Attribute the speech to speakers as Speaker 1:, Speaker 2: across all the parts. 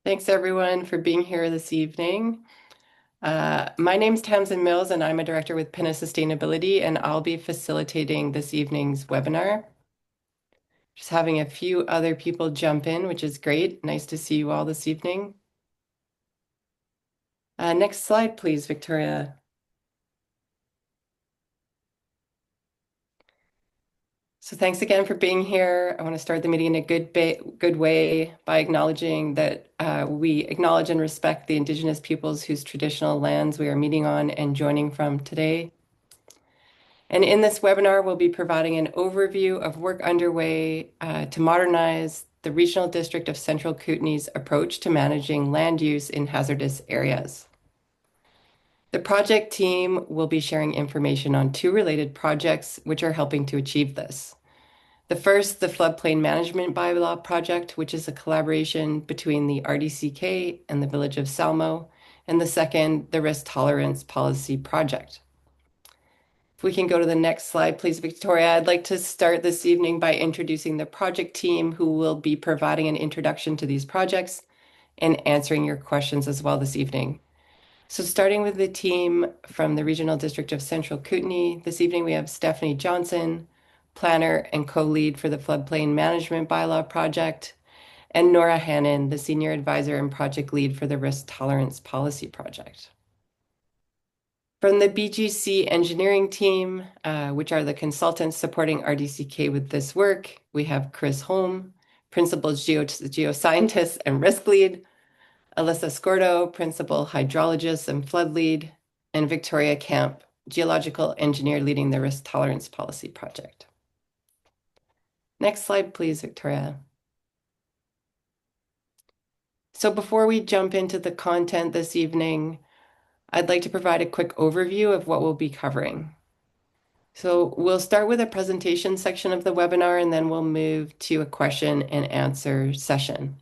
Speaker 1: Thanks everyone for being here this evening. My name's Tamsin Mills and I'm a director with Pinna Sustainability and I'll be facilitating this evening's webinar. Just having a few other people jump in, which is great. Nice to see you all this evening. Next slide, please, Victoria. So thanks again for being here. I want to start the meeting in a good way by acknowledging that we acknowledge and respect the Indigenous peoples whose traditional lands we are meeting on and joining from today. And in this webinar, we'll be providing an overview of work underway to modernize the Regional District of Central Kootenay's approach to managing land use in hazardous areas. The project team will be sharing information on two related projects which are helping to achieve this. The first, the Floodplain Management Bylaw project, which is a collaboration between the RDCK and the Village of Salmo, and the second, the Risk Tolerance Policy project. If we can go to the next slide, please, Victoria. I'd like to start this evening by introducing the project team who will be providing an introduction to these projects and answering your questions as well this evening. So starting with the team from the Regional District of Central Kootenay, this evening we have Stephanie Johnson, planner and co-lead for the Floodplain Management Bylaw project, and Nora Hannon, the senior advisor and project lead for the Risk Tolerance Policy project. From the BGC engineering team, which are the consultants supporting RDCK with this work, we have Chris Holm, principal geoscientist and risk lead, Alyssa Scordo, principal hydrologist and flood lead, and Victoria Camp, geological engineer leading the risk tolerance policy project. Next slide, please, Victoria. So before we jump into the content this evening, I'd like to provide a quick overview of what we'll be covering. So we'll start with a presentation section of the webinar, and then we'll move to a question and answer session.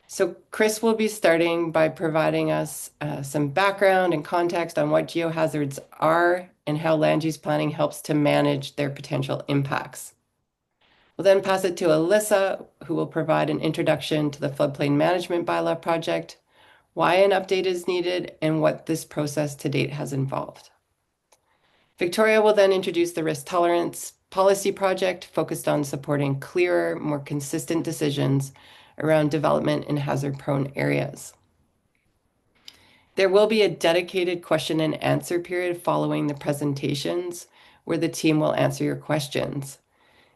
Speaker 1: So Chris will be starting by providing us some background and context on what geohazards are and how land use planning helps to manage their potential impacts. We'll then pass it to Alyssa, who will provide an introduction to the Floodplain Management Bylaw project, why an update is needed, and what this process to date has involved. Victoria will then introduce the Risk Tolerance Policy project focused on supporting clearer, more consistent decisions around development in hazard-prone areas. There will be a dedicated question and answer period following the presentations where the team will answer your questions.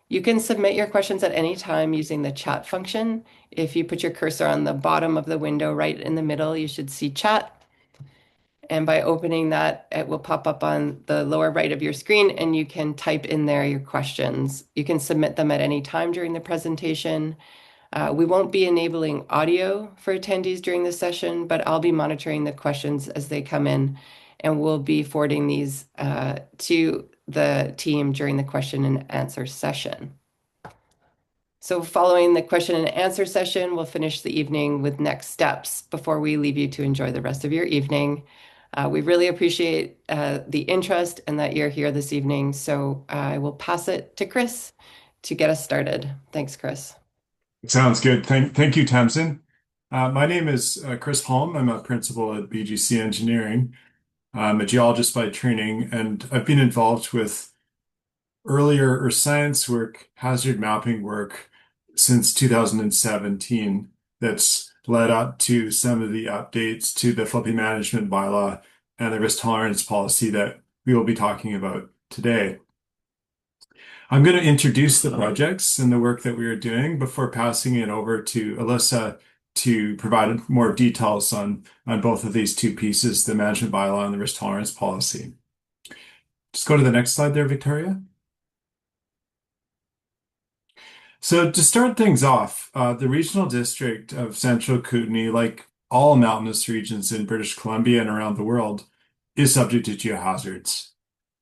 Speaker 1: You can submit your questions at any time using the chat function. If you put your cursor on the bottom of the window right in the middle, you should see chat. And by opening that, it will pop up on the lower right of your screen and you can type in there your questions. You can submit them at any time during the presentation. We won't be enabling audio for attendees during this session, but I'll be monitoring the questions as they come in and we'll be forwarding these to the team during the question and answer session. So following the question and answer session, we'll finish the evening with next steps before we leave you to enjoy the rest of your evening. We really appreciate the interest and that you're here this evening. So I will pass it to Chris to get us started. Thanks, Chris.
Speaker 2: Sounds good. Thank you, Tamsin. My name is Chris Holm. I'm a principal at BGC Engineering. I'm a geologist by training, and I've been involved with earlier earth science work, hazard mapping work since 2017. That's led up to some of the updates to the floodplain management bylaw and the risk tolerance policy that we will be talking about today. I'm going to introduce the projects and the work that we are doing before passing it over to Alyssa to provide more details on both of these two pieces, the management bylaw and the risk tolerance policy. Just go to the next slide there, Victoria. So to start things off, the regional district of Central Kootenay, like all mountainous regions in British Columbia and around the world, is subject to geohazards.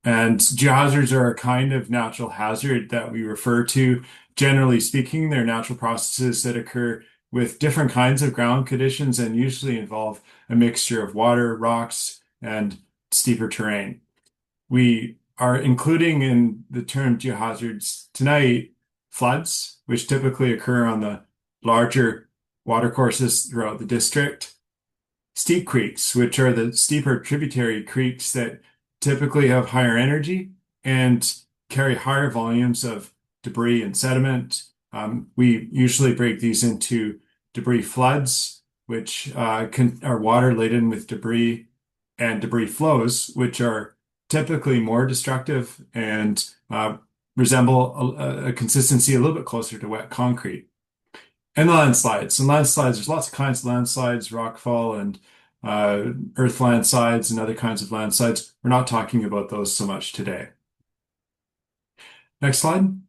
Speaker 2: And geohazards are a kind of natural hazard that we refer to. Generally speaking, they're natural processes that occur with different kinds of ground conditions and usually involve a mixture of water, rocks, and steeper terrain. We are including in the term geohazards tonight floods, which typically occur on the larger watercourses throughout the district, steep creeks, which are the steeper tributary creeks that typically have higher energy and carry higher volumes of debris and sediment. We usually break these into debris floods, which are water laden with debris, and debris flows, which are typically more destructive and resemble a consistency a little bit closer to wet concrete. And landslides. And landslides, there's lots of kinds of landslides, rockfall and earth landslides and other kinds of landslides. We're not talking about those so much today. Next slide.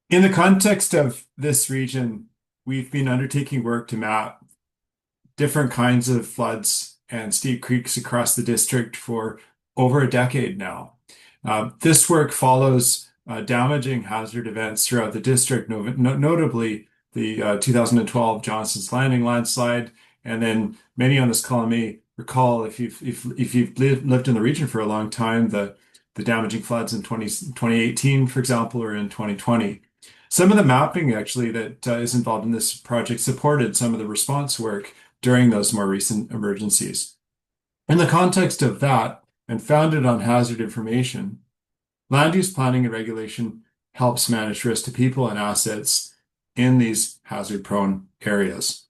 Speaker 2: In the context of this region, we've been undertaking work to map different kinds of floods and steep creeks across the district for over a decade now. This work follows damaging hazard events throughout the district, notably the 2012 Johnson's Landing landslide, and then many on this call may recall if you've lived in the region for a long time, the damaging floods in 2018, for example, or in 2020. Some of the mapping actually that is involved in this project supported some of the response work during those more recent emergencies. In the context of that, and founded on hazard information, land use planning and regulation helps manage risk to people and assets in these hazard-prone areas.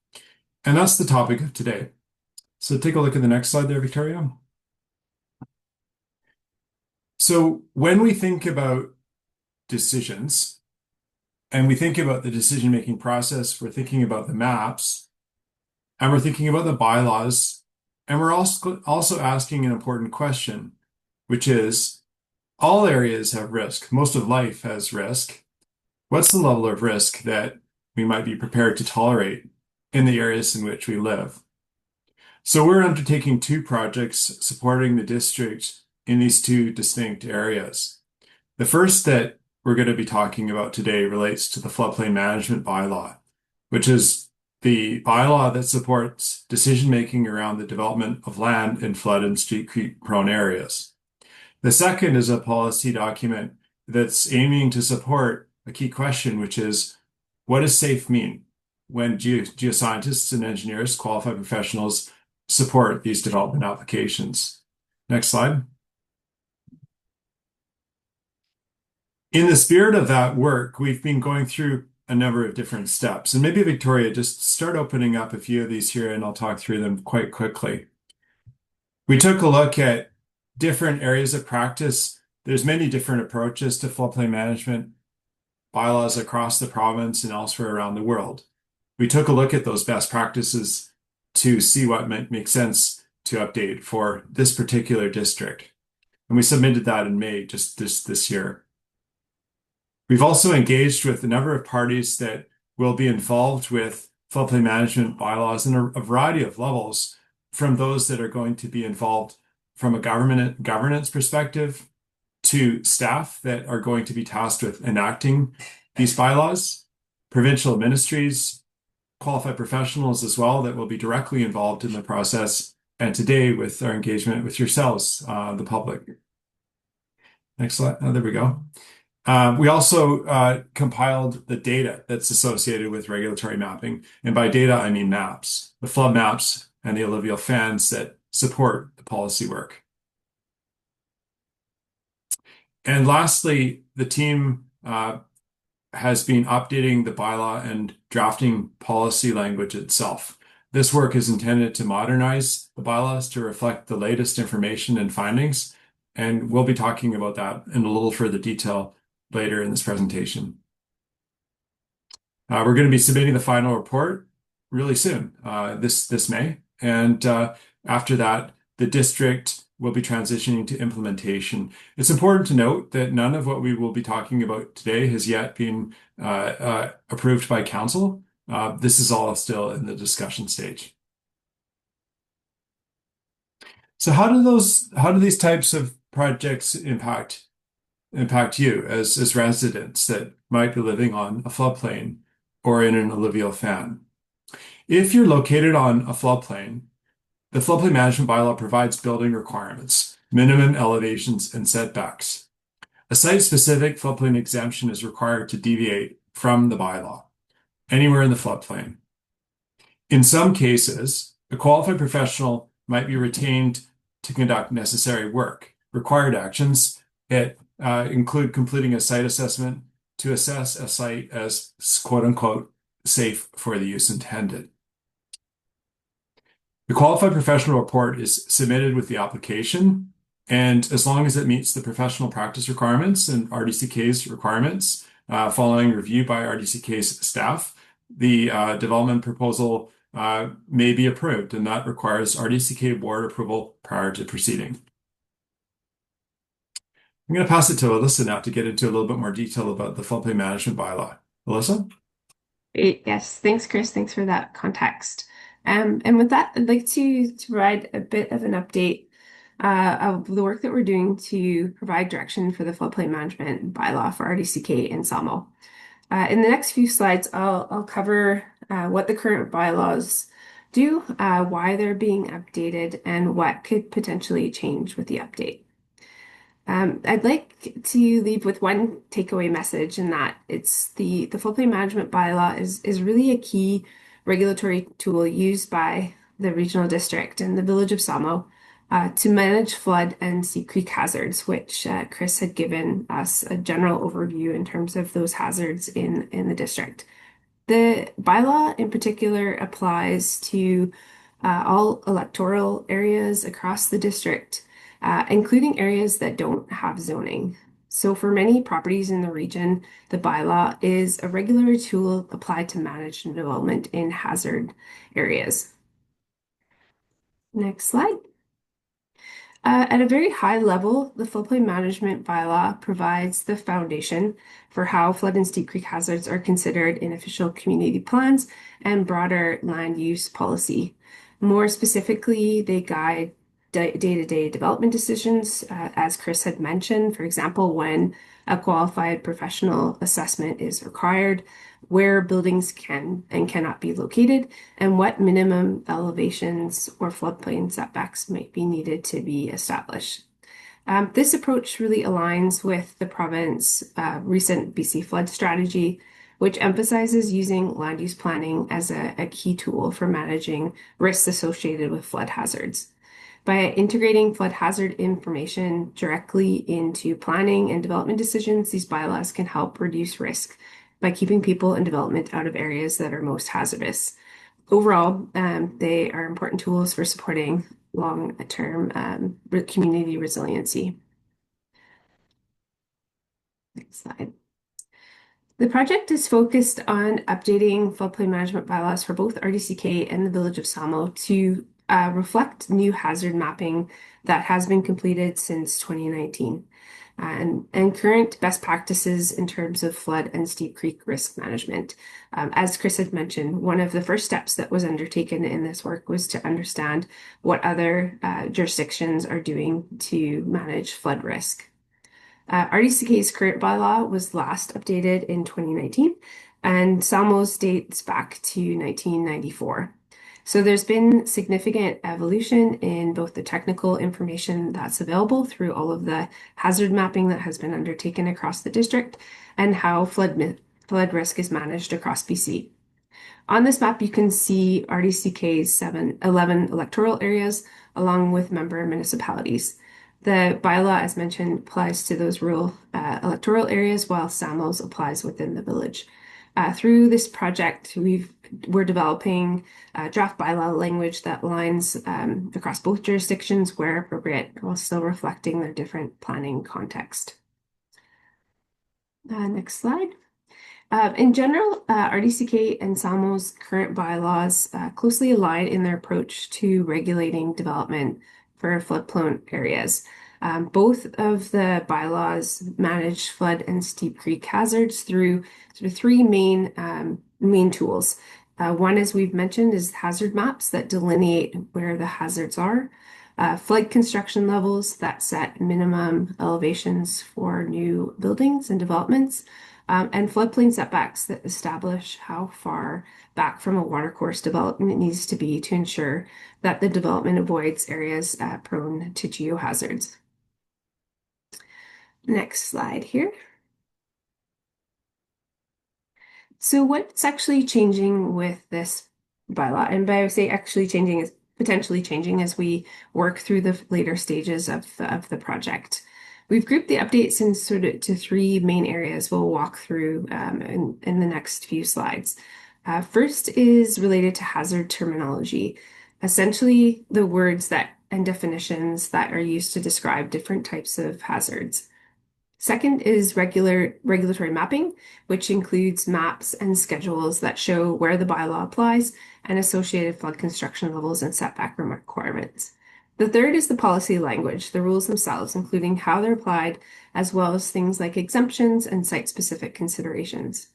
Speaker 2: And that's the topic of today. So take a look at the next slide there, Victoria. So when we think about decisions and we think about the decision-making process, we're thinking about the maps and we're thinking about the bylaws, and we're also asking an important question, which is all areas have risk. Most of life has risk. What's the level of risk that we might be prepared to tolerate in the areas in which we live? So we're undertaking two projects supporting the district in these two distinct areas. The first that we're going to be talking about today relates to the Floodplain Management Bylaw, which is the bylaw that supports decision-making around the development of land in flood and steep creek-prone areas. The second is a policy document that's aiming to support a key question, which is, what does safe mean when geoscientists and engineers, qualified professionals, support these development applications? Next slide. In the spirit of that work, we've been going through a number of different steps. And maybe Victoria, just start opening up a few of these here and I'll talk through them quite quickly. We took a look at different areas of practice. There's many different approaches to floodplain management bylaws across the province and elsewhere around the world. We took a look at those best practices to see what might make sense to update for this particular district. And we submitted that in May, just this year. We've also engaged with a number of parties that will be involved with floodplain management bylaws in a variety of levels, from those that are going to be involved from a governance perspective to staff that are going to be tasked with enacting these bylaws, provincial ministries, qualified professionals as well that will be directly involved in the process, and today with our engagement with yourselves, the public. Next slide. Oh, there we go. We also compiled the data that's associated with regulatory mapping. And by data, I mean maps, the flood maps and the alluvial fans that support the policy work. And lastly, the team has been updating the bylaw and drafting policy language itself. This work is intended to modernize the bylaws to reflect the latest information and findings, and we'll be talking about that in a little further detail later in this presentation. We're going to be submitting the final report really soon, this May, and after that, the district will be transitioning to implementation. It's important to note that none of what we will be talking about today has yet been approved by council. This is all still in the discussion stage. So how do these types of projects impact you as residents that might be living on a floodplain or in an alluvial fan? If you're located on a floodplain, the floodplain management bylaw provides building requirements, minimum elevations, and setbacks. A site-specific floodplain exemption is required to deviate from the bylaw. anywhere in the floodplain. In some cases, a qualified professional might be retained to conduct necessary work. Required actions include completing a site assessment to assess a site as quote unquote safe for the use intended. The qualified professional report is submitted with the application, and as long as it meets the professional practice requirements and RDCK's requirements, following review by RDCK's staff, the development proposal may be approved, and that requires RDCK board approval prior to proceeding. I'm going to pass it to Alyssa now to get into a little bit more detail about the floodplain management bylaw. Alyssa?
Speaker 3: Great. Yes. Thanks, Chris. Thanks for that context. And with that, I'd like to provide a bit of an update of the work that we're doing to provide direction for the floodplain management bylaw for RDCK and Salmo. In the next few slides, I'll cover what the current bylaws do, why they're being updated, and what could potentially change with the update. I'd like to leave with one takeaway message, in that it's the floodplain management bylaw is really a key regulatory tool used by the regional district and the village of Salmo to manage flood and steep creek hazards, which Chris had given us a general overview in terms of those hazards in the district. The bylaw in particular applies to all electoral areas across the district, including areas that don't have zoning. So for many properties in the region, the bylaw is a regulatory tool applied to manage development in hazard areas. Next slide. At a very high level, the floodplain management bylaw provides the foundation for how flood and steep creek hazards are considered in official community plans and broader land use policy. More specifically, they guide day-to-day development decisions, as Chris had mentioned, for example, when a qualified professional assessment is required, where buildings can and cannot be located, and what minimum elevations or floodplain setbacks might be needed to be established. This approach really aligns with the province's recent BC flood strategy, which emphasizes using land use planning as a key tool for managing risks associated with flood hazards. By integrating flood hazard information directly into planning and development decisions, these bylaws can help reduce risk by keeping people and development out of areas that are most hazardous. Overall, they are important tools for supporting long-term community resiliency. Next slide. The project is focused on updating floodplain management bylaws for both RDCK and the village of Salmo to reflect new hazard mapping that has been completed since 2019 and current best practices in terms of flood and steep creek risk management. As Chris had mentioned, one of the first steps that was undertaken in this work was to understand what other jurisdictions are doing to manage flood risk. RDCK's current bylaw was last updated in 2019, and Salmo's dates back to 1994. So there's been significant evolution in both the technical information that's available through all of the hazard mapping that has been undertaken across the district and how flood risk is managed across BC. On this map, you can see RDCK's 11 electoral areas along with member municipalities. The bylaw, as mentioned, applies to those rural electoral areas, while Salmo's applies within the village. Through this project, we're developing draft bylaw language that aligns across both jurisdictions where appropriate, while still reflecting their different planning context. Next slide. In general, RDCK and Salmo's current bylaws closely align in their approach to regulating development for flood-prone areas. Both of the bylaws manage flood and steep creek hazards through sort of three main tools. One, as we've mentioned, is hazard maps that delineate where the hazards are. Flood construction levels that set minimum elevations for new buildings and developments, and floodplain setbacks that establish how far back from a watercourse development needs to be to ensure that the development avoids areas prone to geohazards. Next slide here. So what's actually changing with this bylaw? And by say actually changing is potentially changing as we work through the later stages of the project. We've grouped the updates in sort of to three main areas we'll walk through in the next few slides. First is related to hazard terminology, essentially the words that and definitions that are used to describe different types of hazards. Second is regulatory mapping, which includes maps and schedules that show where the bylaw applies and associated flood construction levels and setback requirements. The third is the policy language, the rules themselves, including how they're applied, as well as things like exemptions and site-specific considerations.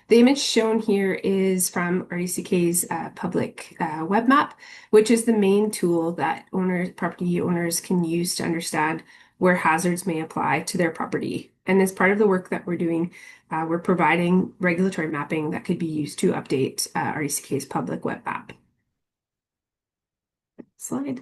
Speaker 3: The image shown here is from RDCK's public web map, which is the main tool that property owners can use to understand where hazards may apply to their property. And as part of the work that we're doing, we're providing regulatory mapping that could be used to update RDCK's public web map. Slide.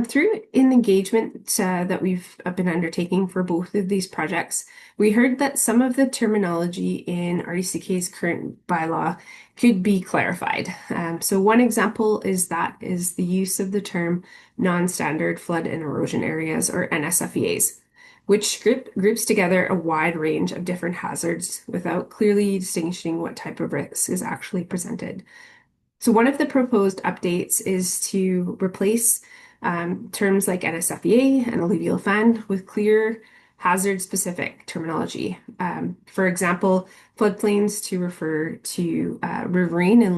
Speaker 3: Through in engagement that we've been undertaking for both of these projects, we heard that some of the terminology in RDCK's current bylaw could be clarified. So one example is the use of the term non-standard flood and erosion areas, or NSFEAs, which groups together a wide range of different hazards without clearly distinguishing what type of risk is actually presented. So one of the proposed updates is to replace terms like NSFEA and alluvial fan with clear hazard-specific terminology. For example, floodplains to refer to riverine and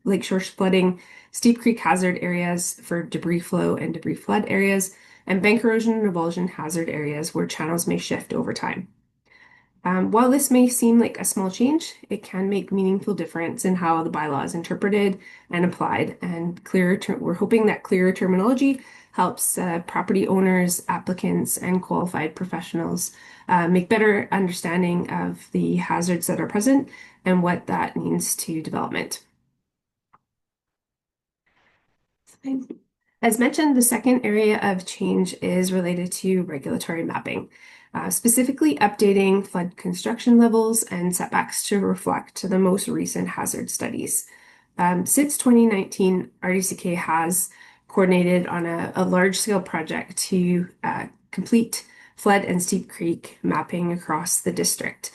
Speaker 3: lakeshore flooding, steep creek hazard areas for debris flow and debris flood areas, and bank erosion and revulsion hazard areas where channels may shift over time. While this may seem like a small change, it can make meaningful difference in how the bylaw is interpreted and applied. And we're hoping that clearer terminology helps property owners, applicants, and qualified professionals make better understanding of the hazards that are present and what that means to development. As mentioned, the second area of change is related to regulatory mapping, specifically updating flood construction levels and setbacks to reflect the most recent hazard studies. Since 2019, RDCK has coordinated on a large-scale project to complete flood and steep creek mapping across the district.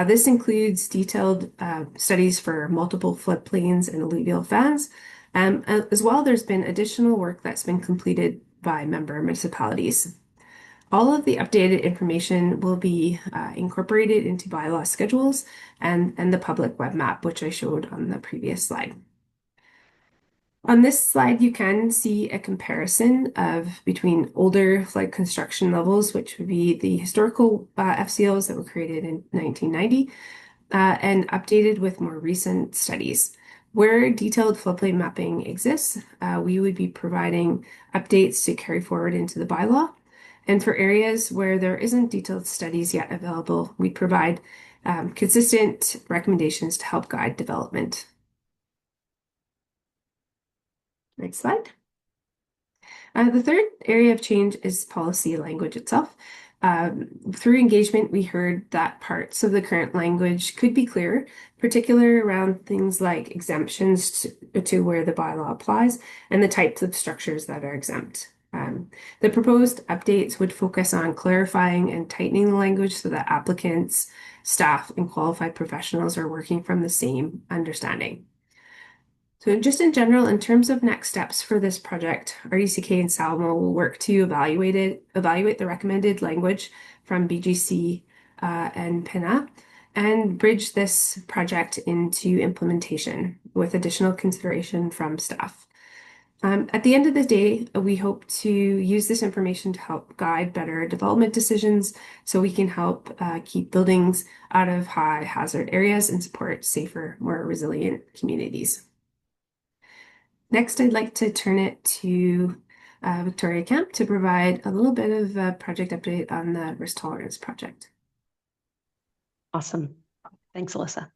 Speaker 3: This includes detailed studies for multiple floodplains and alluvial fans. As well, there's been additional work that's been completed by member municipalities. All of the updated information will be incorporated into bylaw schedules and the public web map, which I showed on the previous slide. On this slide, you can see a comparison between older flood construction levels, which would be the historical FCLs that were created in 1990, and updated with more recent studies. Where detailed floodplain mapping exists, we would be providing updates to carry forward into the bylaw. And for areas where there isn't detailed studies yet available, we provide consistent recommendations to help guide development. Next slide. The third area of change is policy language itself. Through engagement, we heard that parts of the current language could be clearer, particularly around things like exemptions to where the bylaw applies and the types of structures that are exempt. The proposed updates would focus on clarifying and tightening the language so that applicants, staff, and qualified professionals are working from the same understanding. So just in general, in terms of next steps for this project, RDCK and Salmo will work to evaluate the recommended language from BGC and PINA, and bridge this project into implementation with additional consideration from staff. At the end of the day, we hope to use this information to help guide better development decisions so we can help keep buildings out of high hazard areas and support safer, more resilient communities. Next, I'd like to turn it to Victoria Camp to provide a little bit of a project update on the risk tolerance project.
Speaker 4: Awesome. Thanks, Alyssa.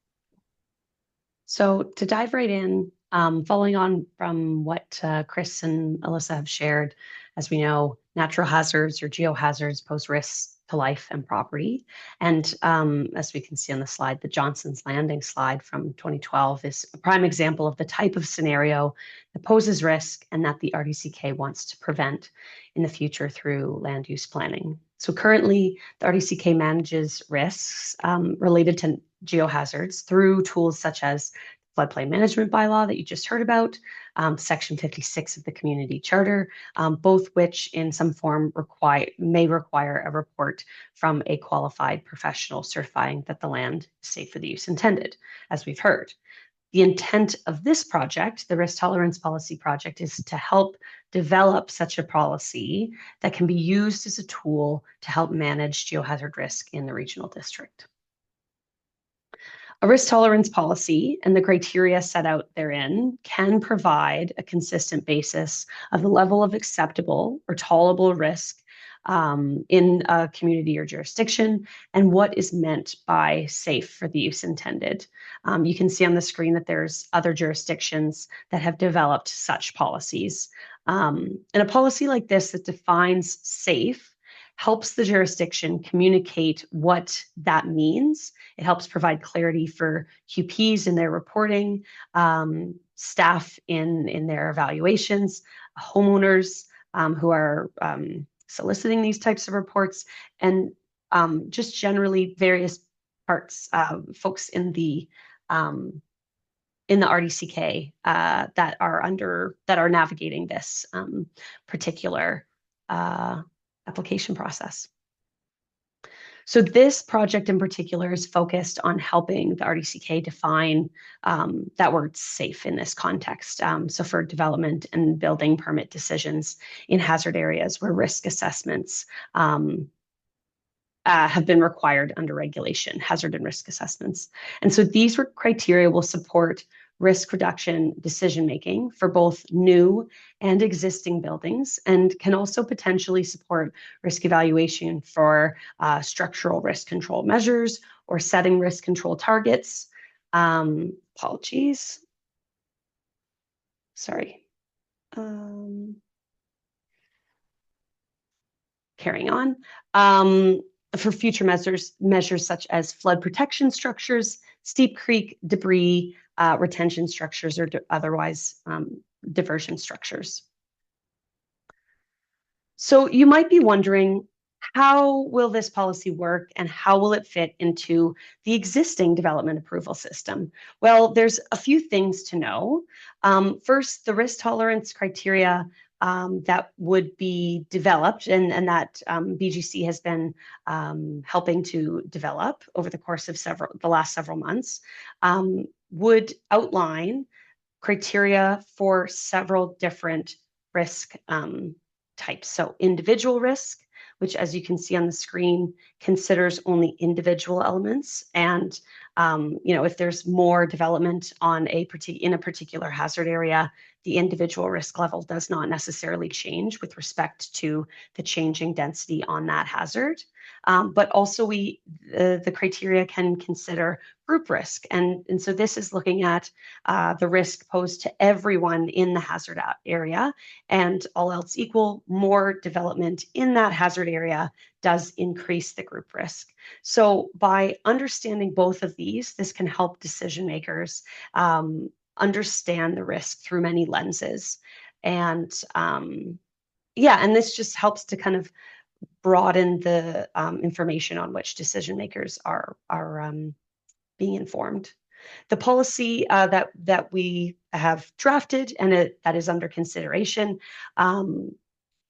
Speaker 4: So to dive right in, Following on from what Chris and Alyssa have shared, as we know, natural hazards or geohazards pose risks to life and property. And as we can see on the slide, the Johnson's Landing slide from 2012 is a prime example of the type of scenario that poses risk and that the RDCK wants to prevent in the future through land use planning. So currently, the RDCK manages risks related to geohazards through tools such as Floodplain Management Bylaw that you just heard about, Section 56 of the Community Charter, both which in some form may require a report from a qualified professional certifying that the land is safe for the use intended, as we've heard. The intent of this project, the Risk Tolerance Policy Project, is to help develop such a policy that can be used as a tool to help manage geohazard risk in the regional district. A risk tolerance policy and the criteria set out therein can provide a consistent basis of the level of acceptable or tolerable risk in a community or jurisdiction and what is meant by safe for the use intended. You can see on the screen that there's other jurisdictions that have developed such policies. And a policy like this that defines safe helps the jurisdiction communicate what that means. It helps provide clarity for QPs in their reporting, staff in their evaluations, homeowners who are soliciting these types of reports, and just generally various parts, folks in the RDCK that are navigating this particular application process. So this project in particular is focused on helping the RDCK define that word safe in this context. So for development and building permit decisions in hazard areas where risk assessments have been required under regulation, hazard and risk assessments. And so these criteria will support risk reduction decision-making for both new and existing buildings, and can also potentially support risk evaluation for structural risk control measures or setting risk control targets. Apologies. Sorry. Carrying on. For future measures such as flood protection structures, steep creek debris, retention structures, or otherwise diversion structures. So you might be wondering, how will this policy work and how will it fit into the existing development approval system? Well, there's a few things to know. First, the risk tolerance criteria that would be developed and that BGC has been helping to develop over the course of the last several months would outline criteria for several different risk types. So individual risk, which, as you can see on the screen, considers only individual elements. And if there's more development in a particular hazard area, the individual risk level does not necessarily change with respect to the changing density on that hazard. But also the criteria can consider group risk. And so this is looking at the risk posed to everyone in the hazard area, and all else equal, more development in that hazard area does increase the group risk. So by understanding both of these, this can help decision makers understand the risk through many lenses. And and this just helps to kind of broaden the information on which decision makers are being informed. The policy that we have drafted and that is under consideration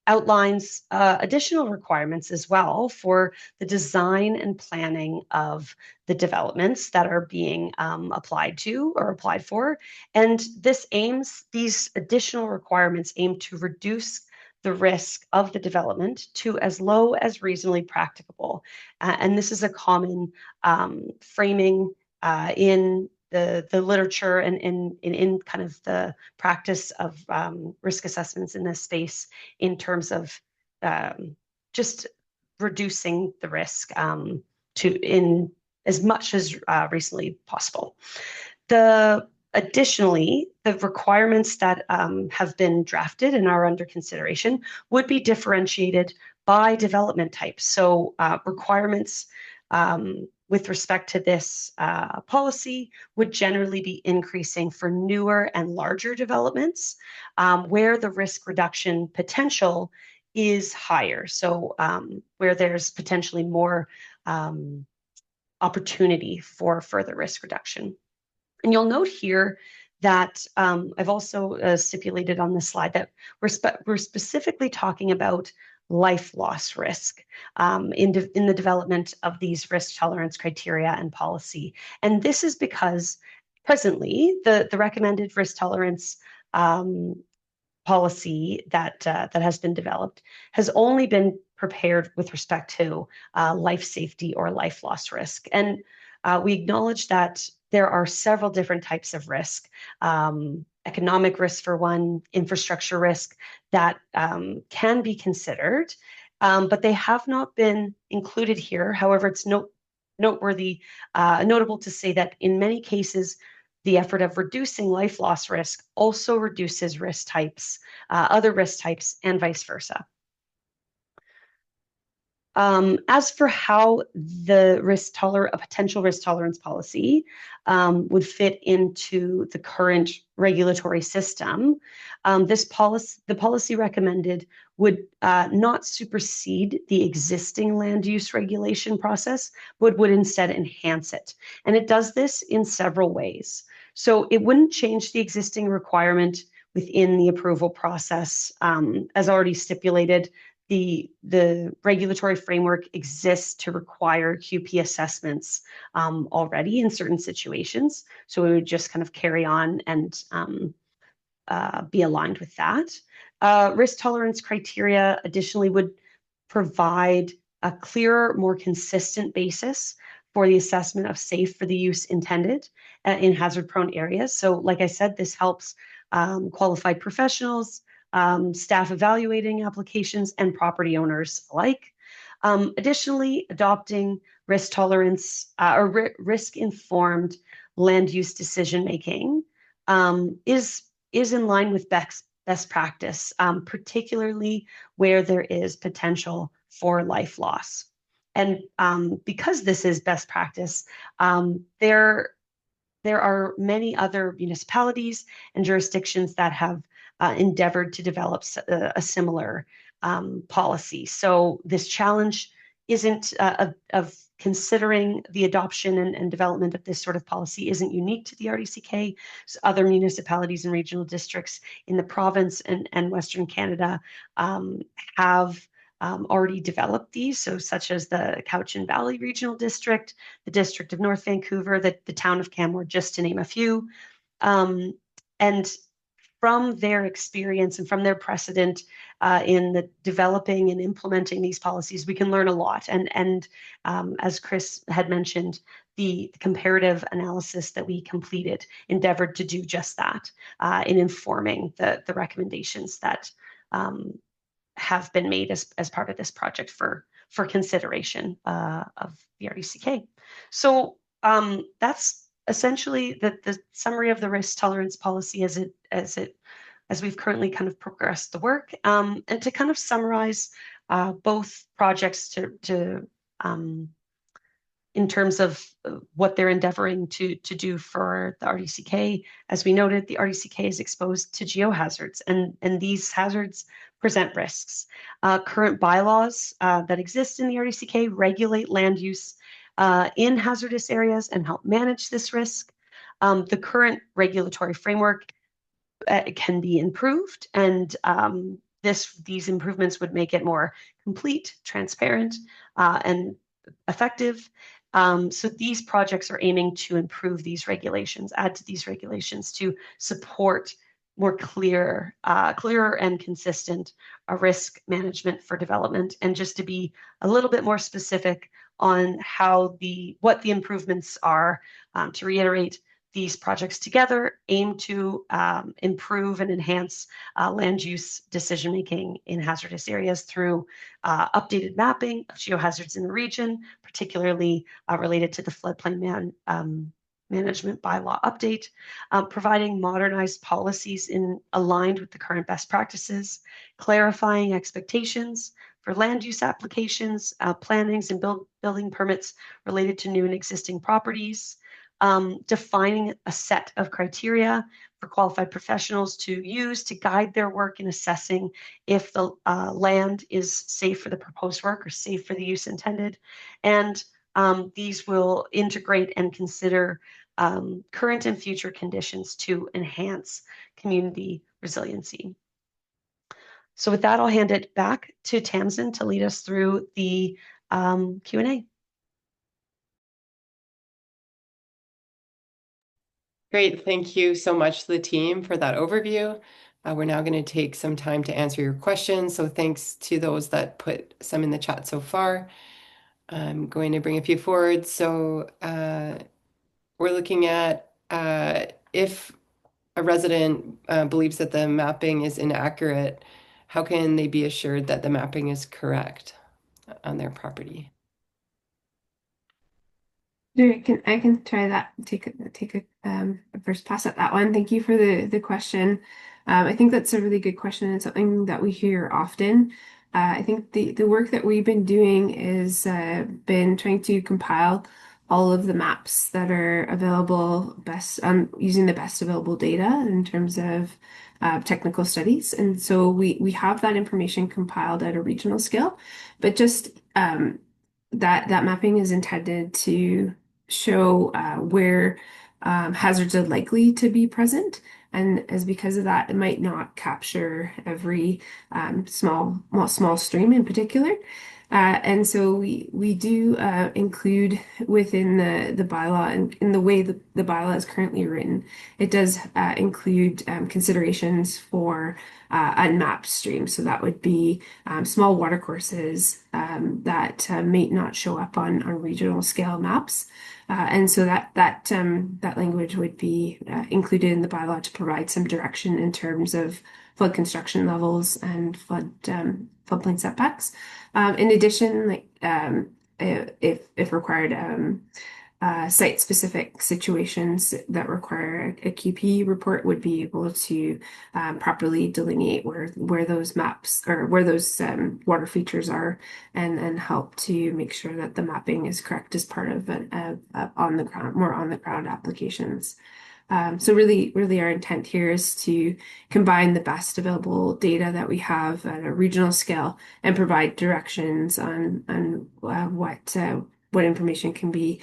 Speaker 4: outlines additional requirements as well for the design and planning of the developments that are being applied to or applied for. And these additional requirements aim to reduce the risk of the development to as low as reasonably practicable. And this is a common framing in the literature and in kind of the practice of risk assessments in this space in terms of just reducing the risk in as much as recently possible. The Additionally, the requirements that have been drafted and are under consideration would be differentiated by development type. So requirements with respect to this policy would generally be increasing for newer and larger developments where the risk reduction potential is higher. So where there's potentially more opportunity for further risk reduction. And you'll note here that I've also stipulated on this slide that we're specifically talking about life loss risk in the development of these risk tolerance criteria and policy. And this is because presently the recommended risk tolerance policy that has been developed has only been prepared with respect to life safety or life loss risk. And we acknowledge that there are several different types of risk, economic risk for one, infrastructure risk that can be considered, but they have not been included here. However, it's notable to say that in many cases, the effort of reducing life loss risk also reduces risk types, other risk types, and vice versa. As for how a potential risk tolerance policy would fit into the current regulatory system, the policy recommended would not supersede the existing land use regulation process, but would instead enhance it. And it does this in several ways. So it wouldn't change the existing requirement within the approval process, as already stipulated. The regulatory framework exists to require QP assessments already in certain situations. So we would just kind of carry on and be aligned with that. Risk tolerance criteria additionally would provide a clearer, more consistent basis for the assessment of safe for the use intended in hazard-prone areas. So like I said, this helps qualified professionals, staff evaluating applications, and property owners alike. Additionally, adopting risk tolerance or risk-informed land use decision-making is in line with best practice, particularly where there is potential for life loss. And because this is best practice, there are many other municipalities and jurisdictions that have endeavored to develop a similar policy. So this challenge isn't of considering the adoption and development of this sort of policy isn't unique to the RDCK. So other municipalities and regional districts in the province and Western Canada have already developed these, so such as the Cowichan Valley Regional District, the District of North Vancouver, the town of Canmore, just to name a few. And from their experience and from their precedent in the developing and implementing these policies, we can learn a lot. And as Chris had mentioned, the comparative analysis that we completed endeavored to do just that in informing the recommendations that have been made as part of this project for consideration of the RDCK. So that's essentially the summary of the risk tolerance policy as we've currently kind of progressed the work, and to kind of summarize both projects to in terms of what they're endeavoring to do for the RDCK. As we noted, the RDCK is exposed to geohazards, and these hazards present risks. Current bylaws that exist in the RDCK regulate land use in hazardous areas and help manage this risk. The current regulatory framework can be improved, and these improvements would make it more complete, transparent, and effective. So these projects are aiming to improve these regulations, add to these regulations to support more clearer and consistent risk management for development, and just to be a little bit more specific on what the improvements are. To reiterate, these projects together aim to improve and enhance land use decision-making in hazardous areas through updated mapping of geohazards in the region, particularly related to the floodplain Management Bylaw update, providing modernized policies aligned with the current best practices, clarifying expectations for land use applications, plannings, and building permits related to new and existing properties, defining a set of criteria for qualified professionals to use to guide their work in assessing if the land is safe for the proposed work or safe for the use intended. And these will integrate and consider current and future conditions to enhance community resiliency. So with that, I'll hand it back to Tamsin to lead us through the Q&A.
Speaker 1: Great. Thank you so much to the team for that overview. We're now going to take some time to answer your questions. So thanks to those that put some in the chat so far. I'm going to bring a few forward. So we're looking at if a resident believes that the mapping is inaccurate, how can they be assured that the mapping is correct on their property?
Speaker 3: Sure, I can try that. Take a first pass at that one. Thank you for the question. I think that's a really good question and something that we hear often. I think the work that we've been doing is been trying to compile all of the maps that are available best using the best available data in terms of technical studies. And so we have that information compiled at a regional scale, but just that mapping is intended to show where hazards are likely to be present. And as because of that, it might not capture every small stream in particular. And so we do include within the bylaw and in the way the bylaw is currently written, it does include considerations for unmapped streams. So that would be small watercourses that may not show up on regional scale maps. And so that language would be included in the bylaw to provide some direction in terms of flood construction levels and floodplain setbacks. In addition, like if required, site-specific situations that require a QP report would be able to properly delineate where those maps or where those water features are, and help to make sure that the mapping is correct as part of on the ground applications. So really our intent here is to combine the best available data that we have at a regional scale and provide directions on what information can be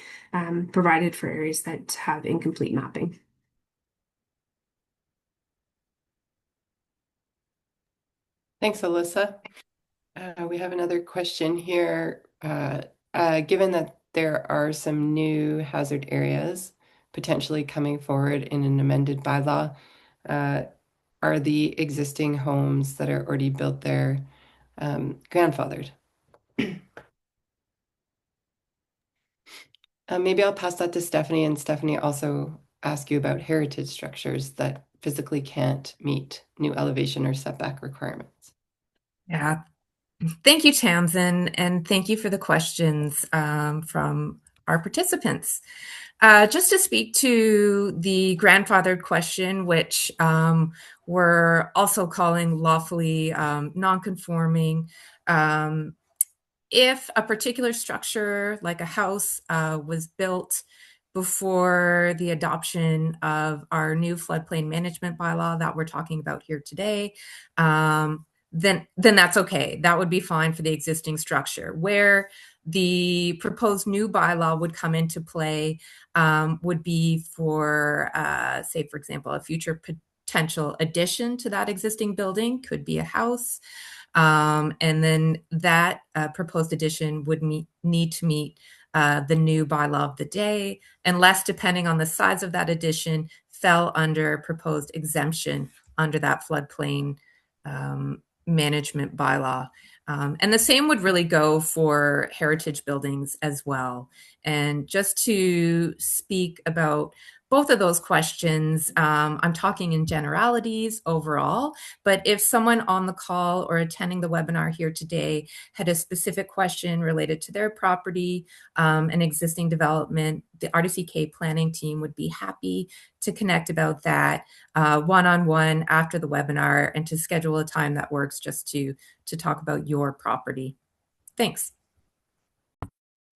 Speaker 3: provided for areas that have incomplete mapping.
Speaker 1: Thanks, Alyssa. We have another question here. Given that there are some new hazard areas potentially coming forward in an amended bylaw, are the existing homes that are already built there grandfathered? Maybe I'll pass that to Stephanie, and Stephanie also ask you about heritage structures that physically can't meet new elevation or setback requirements.
Speaker 5: Yeah. Thank you, Tamsin, and thank you for the questions from our participants. Just to speak to the grandfathered question, which we're also calling lawfully non-conforming. If a particular structure, like a house, was built before the adoption of our new floodplain management bylaw that we're talking about here today, then that's okay. That would be fine for the existing structure. Where the proposed new bylaw would come into play would be for, say, for example, a future potential addition to that existing building, could be a house. And then that proposed addition would need to meet the new bylaw of the day, unless, depending on the size of that addition, fell under proposed exemption under that floodplain management bylaw. And the same would really go for heritage buildings as well. And just to speak about both of those questions, I'm talking in generalities overall, but if someone on the call or attending the webinar here today had a specific question related to their property, an existing development, the RDCK planning team would be happy to connect about that one-on-one after the webinar and to schedule a time that works just to talk about your property. Thanks.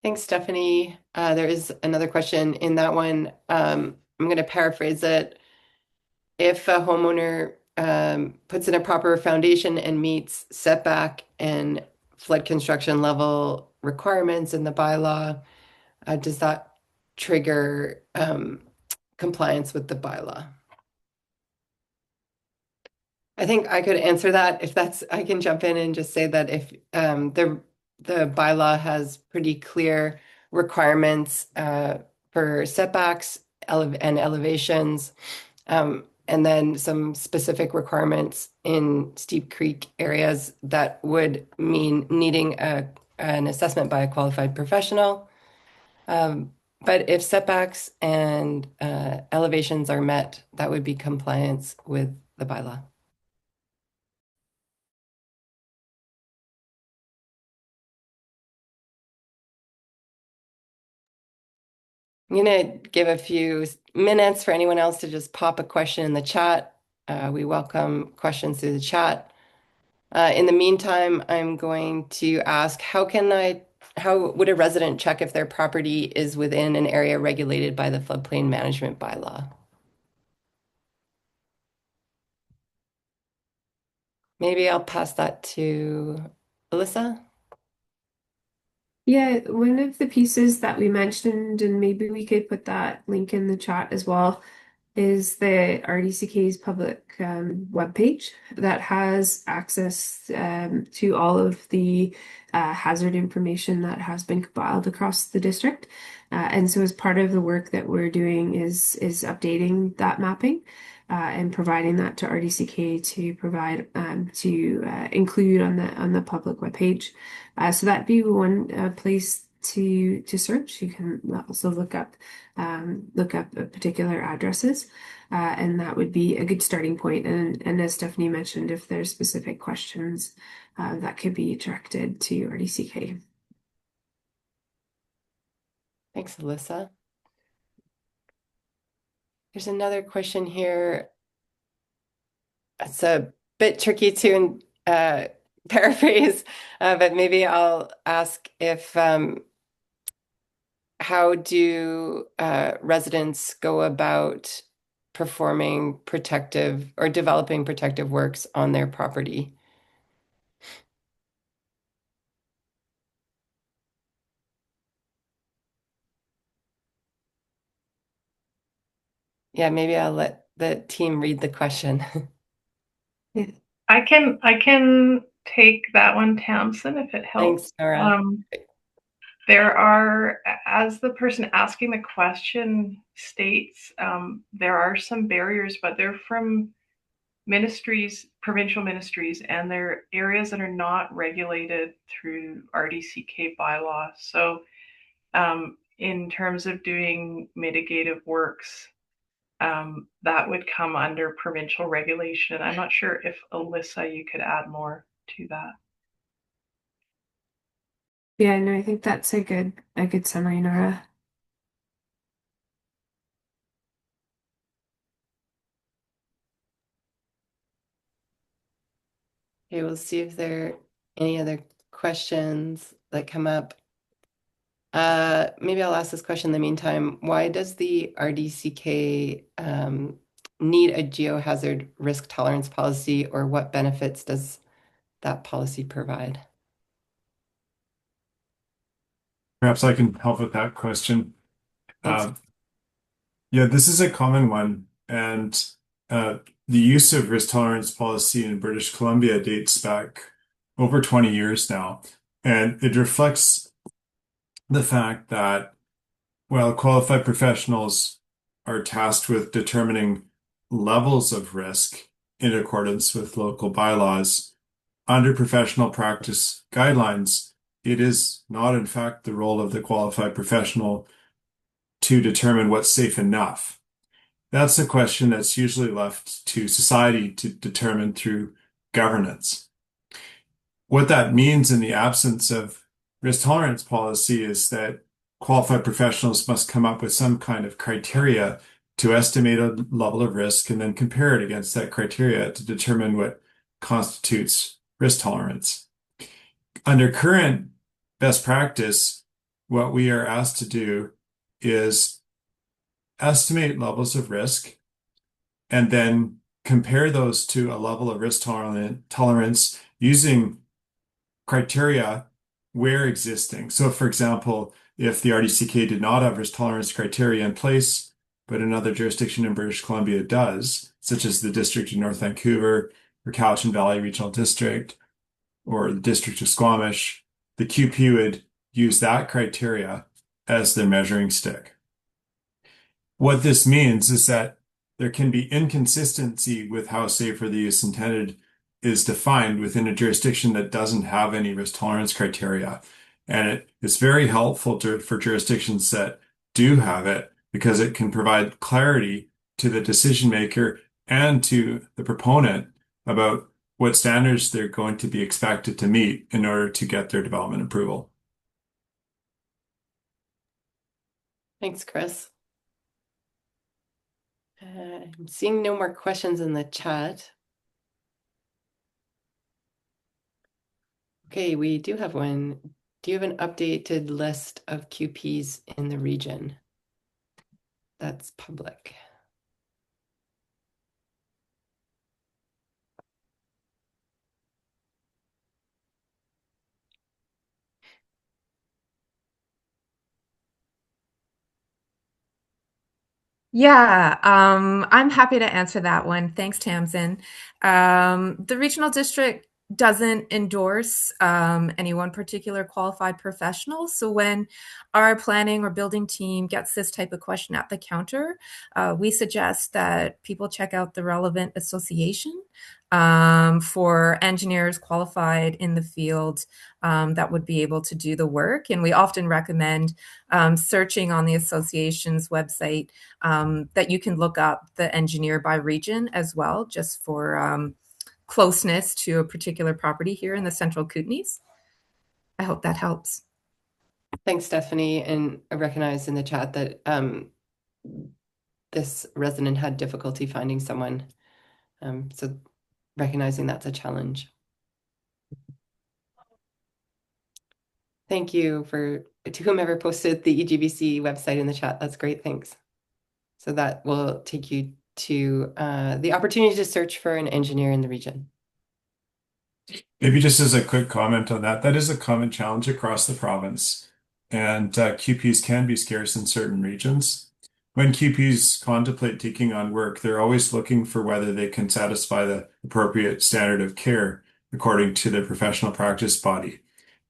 Speaker 1: Thanks, Stephanie. There is another question in that one. I'm going to paraphrase it. If a homeowner puts in a proper foundation and meets setback and flood construction level requirements in the bylaw, does that trigger compliance with the bylaw? I think I could answer that if that's, I can jump in and just say that if the bylaw has pretty clear requirements for setbacks and elevations, and then some specific requirements in steep creek areas that would mean needing an assessment by a qualified professional. But if setbacks and elevations are met, that would be compliance with the bylaw. I'm going to give a few minutes for anyone else to just pop a question in the chat. We welcome questions through the chat. In the meantime, I'm going to ask, how would a resident check if their property is within an area regulated by the floodplain management bylaw? Maybe I'll pass that to Alyssa.
Speaker 3: Yeah, one of the pieces that we mentioned, and maybe we could put that link in the chat as well, is the RDCK's public webpage that has access to all of the hazard information that has been compiled across the district. And so as part of the work that we're doing is updating that mapping and providing that to RDCK to provide to include on the public webpage. So that'd be one place to search. You can also look up particular addresses, and that would be a good starting point. And as Stephanie mentioned, if there's specific questions, that could be directed to RDCK.
Speaker 1: Thanks, Alyssa. There's another question here. It's a bit tricky to paraphrase, but maybe I'll ask if how do residents go about performing protective or developing protective works on their property? Yeah, maybe I'll let the team read the question.
Speaker 3: Yeah.
Speaker 6: I can take that one, Tamsin, if it helps.
Speaker 1: Thanks, Nora.
Speaker 6: There are, as the person asking the question states, there are some barriers, but they're from ministries, provincial ministries, and they're areas that are not regulated through RDCK bylaw. So in terms of doing mitigative works, that would come under provincial regulation. I'm not sure if Alyssa, you could add more to that.
Speaker 3: Yeah, no, I think that's a good summary, Nora.
Speaker 1: Okay, we'll see if there are any other questions that come up. Maybe I'll ask this question in the meantime. Why does the RDCK need a geohazard risk tolerance policy, or what benefits does that policy provide?
Speaker 2: Perhaps I can help with that question.
Speaker 1: Thanks.
Speaker 2: Yeah, this is a common one, and the use of risk tolerance policy in British Columbia dates back over 20 years now, and it reflects the fact that while qualified professionals are tasked with determining levels of risk in accordance with local bylaws, under professional practice guidelines, it is not, in fact, the role of the qualified professional to determine what's safe enough. That's a question that's usually left to society to determine through governance. What that means in the absence of risk tolerance policy is that qualified professionals must come up with some kind of criteria to estimate a level of risk and then compare it against that criteria to determine what constitutes risk tolerance. Under current best practice, what we are asked to do is estimate levels of risk and then compare those to a level of risk tolerance using criteria where existing. So, for example, if the RDCK did not have risk tolerance criteria in place, but another jurisdiction in British Columbia does, such as the District of North Vancouver or Cowichan Valley Regional District or the District of Squamish, the QP would use that criteria as their measuring stick. What this means is that there can be inconsistency with how safe for the use intended is defined within a jurisdiction that doesn't have any risk tolerance criteria. And it is very helpful for jurisdictions that do have it because it can provide clarity to the decision maker and to the proponent about what standards they're going to be expected to meet in order to get their development approval.
Speaker 1: Thanks, Chris. I'm seeing no more questions in the chat. Okay, we do have one. Do you have an updated list of QPs in the region? That's public.
Speaker 5: Yeah, I'm happy to answer that one. Thanks, Tamsin. The regional district doesn't endorse any one particular qualified professional. So when our planning or building team gets this type of question at the counter, we suggest that people check out the relevant association for engineers qualified in the field that would be able to do the work. And we often recommend searching on the association's website that you can look up the engineer by region as well, just for closeness to a particular property here in the Central Kootenays. I hope that helps.
Speaker 1: Thanks, Stephanie. And I recognize in the chat that this resident had difficulty finding someone. So recognizing that's a challenge. Thank you to whomever posted the EGBC website in the chat. That's great, thanks. So that will take you to the opportunity to search for an engineer in the region.
Speaker 2: Maybe just as a quick comment on that, that is a common challenge across the province, and QPs can be scarce in certain regions. When QPs contemplate taking on work, they're always looking for whether they can satisfy the appropriate standard of care according to their professional practice body.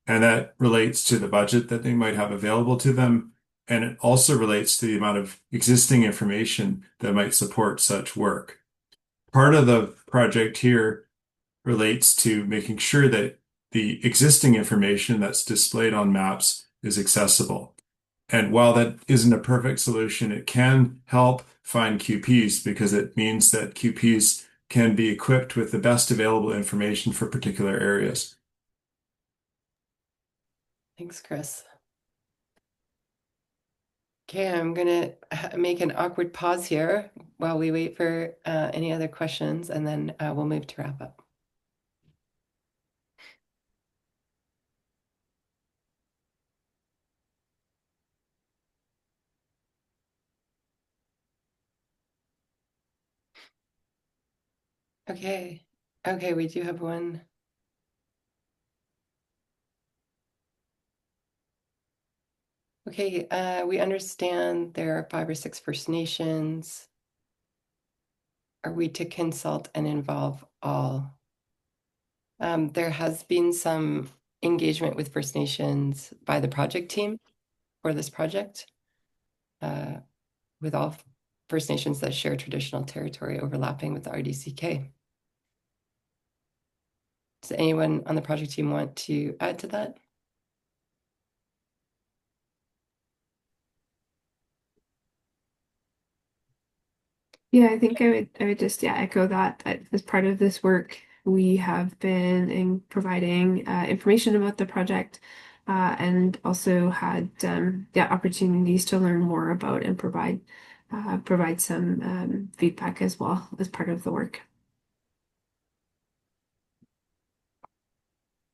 Speaker 2: And that relates to the budget that they might have available to them. And it also relates to the amount of existing information that might support such work. Part of the project here relates to making sure that the existing information that's displayed on maps is accessible. And while that isn't a perfect solution, it can help find QPs because it means that QPs can be equipped with the best available information for particular areas.
Speaker 1: Thanks, Chris. Okay, I'm gonna make an awkward pause here while we wait for any other questions, and then we'll move to wrap up. Okay, we do have one. Okay, we understand there are 5 or 6 First Nations. Are we to consult and involve all? There has been some engagement with First Nations by the project team for this project, with all First Nations that share traditional territory overlapping with the RDCK. Does anyone on the project team want to add to that?
Speaker 3: Yeah, I think I would just echo that as part of this work we have been in providing information about the project and also had opportunities to learn more about and provide some feedback as well as part of the work.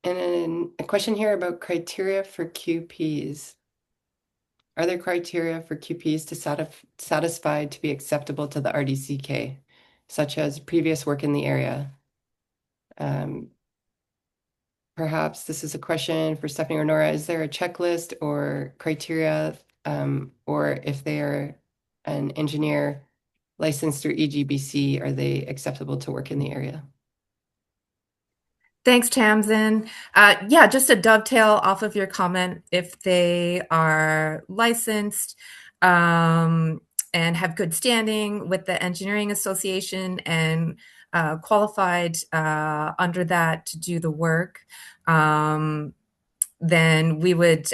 Speaker 1: And then a question here about criteria for QPs. Are there criteria for QPs to satisfy to be acceptable to the RDCK, such as previous work in the area? Perhaps this is a question for Stephanie or Nora. Is there a checklist or criteria, or if they are an engineer licensed through EGBC, are they acceptable to work in the area?
Speaker 5: Thanks, Tamsin. Just to dovetail off of your comment, if they are licensed and have good standing with the Engineering Association and qualified under that to do the work, then we would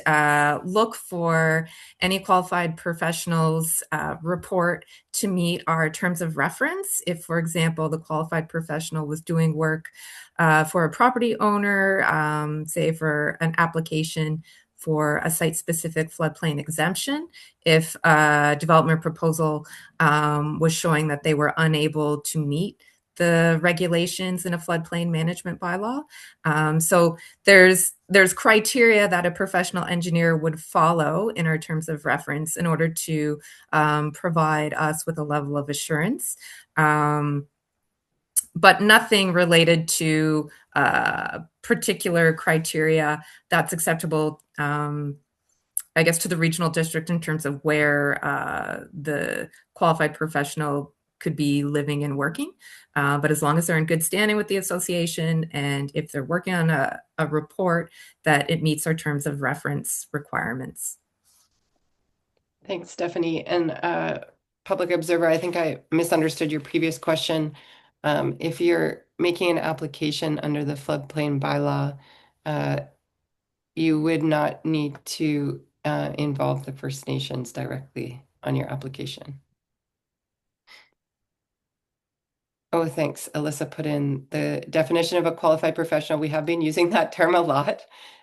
Speaker 5: look for any qualified professionals report to meet our terms of reference. If, for example, the qualified professional was doing work for a property owner, say for an application for a site-specific floodplain exemption, if a development proposal was showing that they were unable to meet the regulations in a floodplain management bylaw. So there's criteria that a professional engineer would follow in our terms of reference in order to provide us with a level of assurance. But nothing related to particular criteria that's acceptable, I guess, to the regional district in terms of where the qualified professional could be living and working. But as long as they're in good standing with the association and if they're working on a report that it meets our terms of reference requirements.
Speaker 1: Thanks, Stephanie. And public observer, I think I misunderstood your previous question. If you're making an application under the floodplain bylaw, you would not need to involve the First Nations directly on your application. Oh, thanks. Alyssa put in the definition of a qualified professional. We have been using that term a lot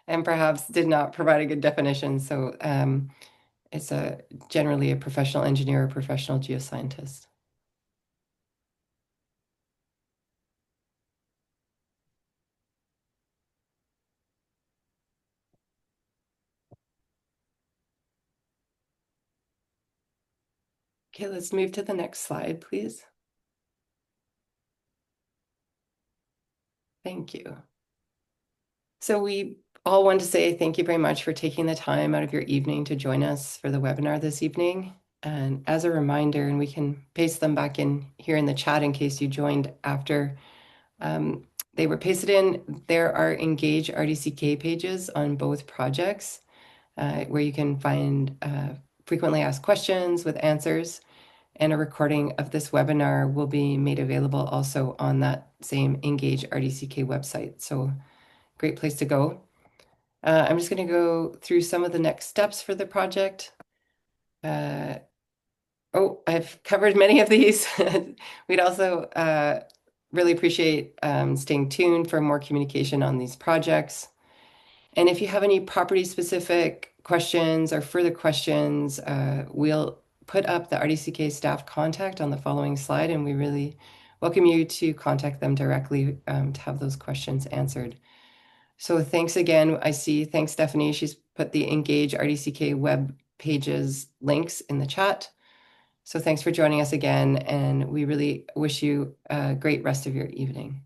Speaker 1: and perhaps did not provide a good definition. So it's generally a professional engineer or professional geoscientist. Okay, let's move to the next slide, please. Thank you. So we all want to say thank you very much for taking the time out of your evening to join us for the webinar this evening. And as a reminder, and we can paste them back in here in the chat in case you joined after they were pasted in, there are Engage RDCK pages on both projects where you can find frequently asked questions with answers. And a recording of this webinar will be made available also on that same Engage RDCK website. So great place to go. I'm just going to go through some of the next steps for the project. I've covered many of these. We'd also really appreciate staying tuned for more communication on these projects. And if you have any property-specific questions or further questions, we'll put up the RDCK staff contact on the following slide, and we really welcome you to contact them directly to have those questions answered. So thanks again. Thanks, Stephanie. She's put the Engage RDCK web pages links in the chat. So thanks for joining us again, and we really wish you a great rest of your evening.